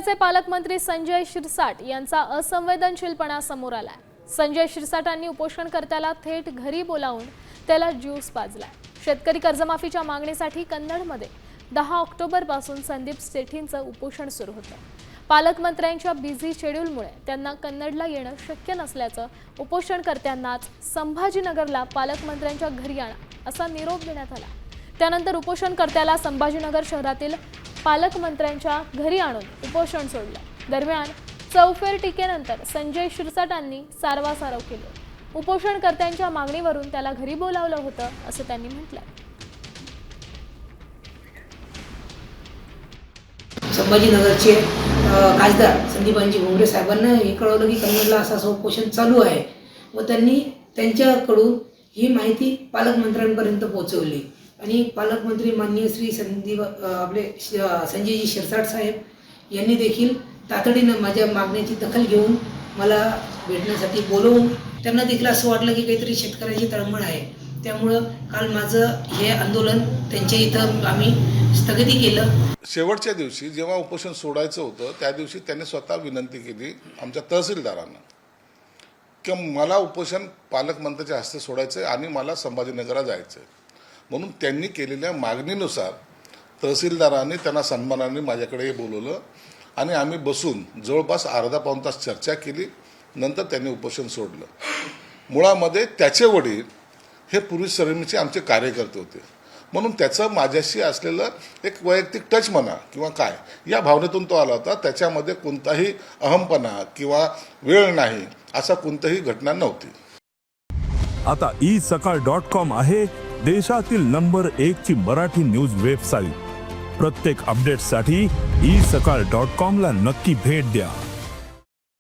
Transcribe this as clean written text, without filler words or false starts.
पुण्याचे पालकमंत्री संजय शिरसाट यांचा असंवेदनशीलपणा समोर आलाय। संजय शिरसाटांनी उपोषणकर्त्याला थेट घरी बोलावून त्याला ज्यूस पाजलाय। शेतकरी कर्जमाफीच्या मागणीसाठी कन्नडमध्ये 10 ऑक्टोबरपासून संदीप सेठींचं उपोषण सुरू होतं। पालकमंत्र्यांच्या बिझी शेड्यूलमुळे त्यांना कन्नडला येणं शक्य नसल्याचं उपोषणकर्त्यांनाच संभाजीनगरला पालकमंत्र्यांच्या घरी आणा असा निरोप देण्यात आला। त्यानंतर उपोषणकर्त्याला संभाजीनगर शहरातील पालकमंत्र्यांच्या घरी आणून उपोषण सोडलं। दरम्यान चौफेर टीकेनंतर संजय शिरसाटांनी सारवासारव केली। उपोषणकर्त्यांच्या मागणीवरून त्याला घरी बोलावलं होतं असं त्यांनी म्हटलं। संभाजीनगरचे खासदार संदीपांजी भुमरे साहेबांना हे कळवलं की कन्नडला असं उपोषण चालू आहे व त्यांनी त्यांच्याकडून ही माहिती पालकमंत्र्यांपर्यंत पोहोचवली आणि पालकमंत्री माननीय श्री संजयजी शिरसाट साहेब यांनी देखील तातडीनं माझ्या मागण्याची दखल घेऊन मला भेटण्यासाठी बोलवून त्यांना देखील असं वाटलं की काहीतरी शेतकऱ्याची तळमळ आहे। त्यामुळं काल माझं हे आंदोलन त्यांच्या इथं आम्ही स्थगिती केलं। शेवटच्या दिवशी जेव्हा उपोषण सोडायचं होतं त्या दिवशी त्यांनी स्वतः विनंती केली आमच्या तहसीलदारांना की मला उपोषण पालकमंत्र्याच्या हस्ते सोडायचं आहे आणि मला संभाजीनगरला जायचं आहे। म्हणून त्यांनी केलेल्या मागणीनुसार तहसीलदारांनी त्यांना सन्मानाने माझ्याकडे बोलवलं आणि आम्ही बसून जवळपास अर्धा पाऊण तास चर्चा केली। नंतर त्यांनी उपोषण सोडलं। मुळामध्ये त्याचे वडील हे पूर्वी सरणीचे आमचे कार्यकर्ते होते म्हणून त्याचं माझ्याशी असलेलं एक वैयक्तिक टच म्हणा किंवा काय या भावनेतून तो आला होता। त्याच्यामध्ये कोणताही अहमपणा किंवा वेळ नाही असा कोणतीही घटना नव्हती। आता isakal.com आहे देशातील नंबर 1 ची मराठी न्यूज वेबसाईट। प्रत्येक अपडेटसाठी isakal.com ला नक्की भेट द्या।